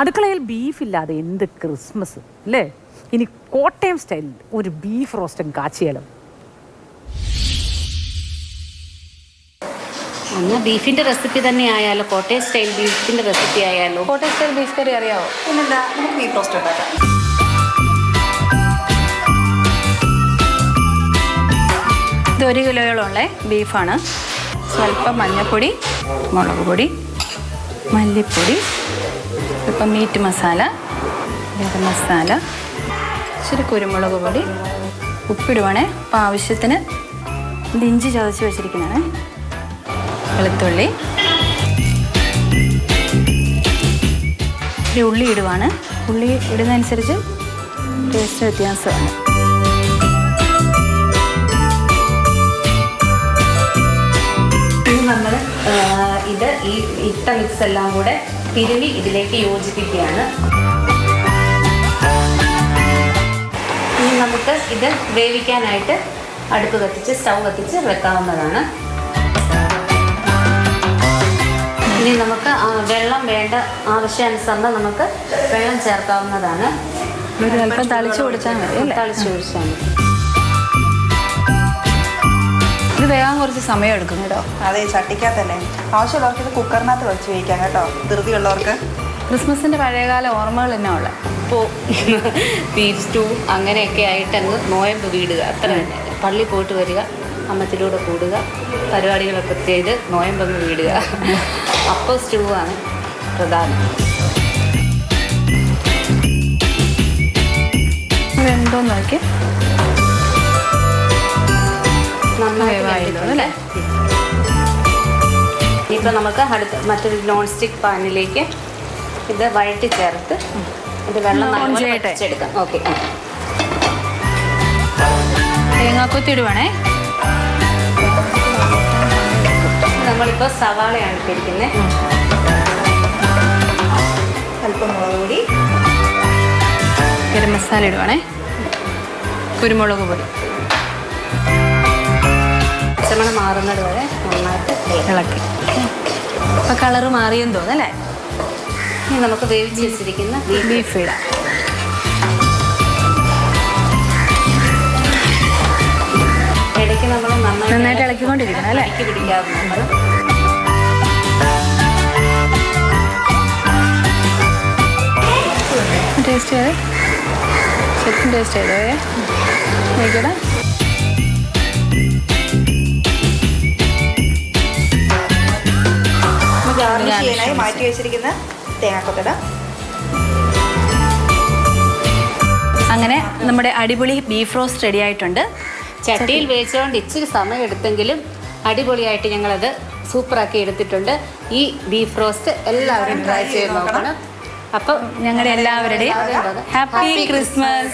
അടുക്കളയിൽ ബീഫില്ലാതെ എന്ത് ക്രിസ്മസ് അല്ലേ? ഇനി കോട്ടയം സ്റ്റൈലിൽ ഒരു ബീഫ് റോസ്റ്റും കാച്ചിയാലും. എന്നാൽ ബീഫിൻ്റെ റെസിപ്പി തന്നെ ആയാലോ? കോട്ടയം സ്റ്റൈൽ ബീഫിൻ്റെ റെസിപ്പി ആയാലോ? കോട്ടയം സ്റ്റൈൽ ബീഫ് കറി അറിയാവോ? പിന്നെന്താ, നമുക്ക് ബീഫ് റോസ്റ്റ് ഉണ്ടാക്കാം. ഇത് 1 കിലോയോളമുള്ള ബീഫാണ്. സ്വല്പം മഞ്ഞൾപ്പൊടി, മുളക് പൊടി, മല്ലിപ്പൊടി, ഇപ്പം മീറ്റ് മസാല, ഗരം മസാല, ഇച്ചിരി കുരുമുളക് പൊടി, ഉപ്പിടുവാണേ. അപ്പം ആവശ്യത്തിന് ഇത് ഇഞ്ചി ചതച്ച് വെച്ചിരിക്കുന്നതാണ്, വെളുത്തുള്ളി, ഇച്ചിരി ഉള്ളി ഇടുവാണ്. ഉള്ളി ഇടുന്നതനുസരിച്ച് ടേസ്റ്റ് വ്യത്യാസമാണ്. നമ്മൾ ഇത് ഈ ഇട്ട മിക്സ് എല്ലാം കൂടെ തിരുവി ഇതിലേക്ക് യോജിപ്പിക്കുകയാണ്. ഇനി നമുക്ക് ഇത് വേവിക്കാനായിട്ട് അടുപ്പ് കത്തിച്ച് സ്റ്റൗ കത്തിച്ച് വെക്കാവുന്നതാണ്. ഇനി നമുക്ക് വെള്ളം വേണ്ട ആവശ്യാനുസരണം നമുക്ക് വെള്ളം ചേർക്കാവുന്നതാണ്. ഒരു അല്പം തളിച്ചു കൊടുത്താൽ മതി. തളിച്ചു കൊടുത്താൽ മതി. ഇത് വേഗം കുറച്ച് സമയം എടുക്കും കേട്ടോ. അതെ, ചട്ടിക്കകത്തല്ലേ. ആവശ്യമുള്ളവർക്ക് ഇത് കുക്കറിനകത്ത് വെച്ച് വയ്ക്കാം കേട്ടോ, ധൃതിയുള്ളവർക്ക്. ക്രിസ്മസിൻ്റെ പഴയകാല ഓർമ്മകൾ തന്നെ ഉള്ളത്. ഇപ്പോൾ ബീഫ് സ്റ്റൂ അങ്ങനെയൊക്കെ ആയിട്ട് അങ്ങ് നോയമ്പ് വീടുക, അത്ര തന്നെ. പള്ളി പോയിട്ട് വരിക, അമ്മത്തിലൂടെ കൂടുക, പരിപാടികളൊക്കെ ചെയ്ത് നോയമ്പങ്ങ് വീടുക. അപ്പോൾ സ്റ്റൂ ആണ് പ്രധാനം. ഇതെന്തോന്ന് നോക്കി നന്നായി. ഇനിയിപ്പോൾ നമുക്ക് അടുത്ത് മറ്റൊരു നോൺ സ്റ്റിക്ക് പാനിലേക്ക് ഇത് വഴറ്റി ചേർത്ത് ഇത് വെള്ളം എടുക്കാം. ഓക്കെ, തേങ്ങാക്കൊത്തി ഇടുവാണേ. നമ്മളിപ്പോൾ സവാളയാണ് ഇട്ടിരിക്കുന്നത്. അല്പം മുളക് പൊടി, ഗരം മസാല ഇടുവാണേ, കുരുമുളക് പൊടി, പച്ചമണം മാറുന്നത് വരെ നന്നായിട്ട് ഇളക്കി. അപ്പോൾ കളറ് മാറിയെന്ന് തോന്നല്ലേ? ഇനി നമുക്ക് വേവിച്ച് വെച്ചിരിക്കുന്ന ബീഫ് ഇടാം. ഇടയ്ക്ക് നമ്മൾ നന്നായിട്ട് ഇളക്കിക്കൊണ്ടിരിക്കണം അല്ലേ? ഇളക്കി പിടിക്കാവുന്നത്. ടേസ്റ്റ് ചെയ്ത് ശരിക്കും ടേസ്റ്റ് ചെയ്തോ? നോക്കിയടാ. ഗാർണിഷ് ചെയ്യാനായി മാറ്റി വെച്ചിരിക്കുന്ന തേങ്ങാക്കൊത്തട. അങ്ങനെ നമ്മുടെ അടിപൊളി ബീഫ് റോസ്റ്റ് റെഡി ആയിട്ടുണ്ട്. ചട്ടിയിൽ വേവിച്ചുകൊണ്ട് ഇച്ചിരി സമയം എടുത്തെങ്കിലും അടിപൊളിയായിട്ട് ഞങ്ങളത് സൂപ്പറാക്കി എടുത്തിട്ടുണ്ട്. ഈ ബീഫ് റോസ്റ്റ് എല്ലാവരും ട്രൈ ചെയ്ത് നോക്കണം. അപ്പം ഞങ്ങളുടെ എല്ലാവരുടെയും ഹാപ്പി ക്രിസ്മസ്.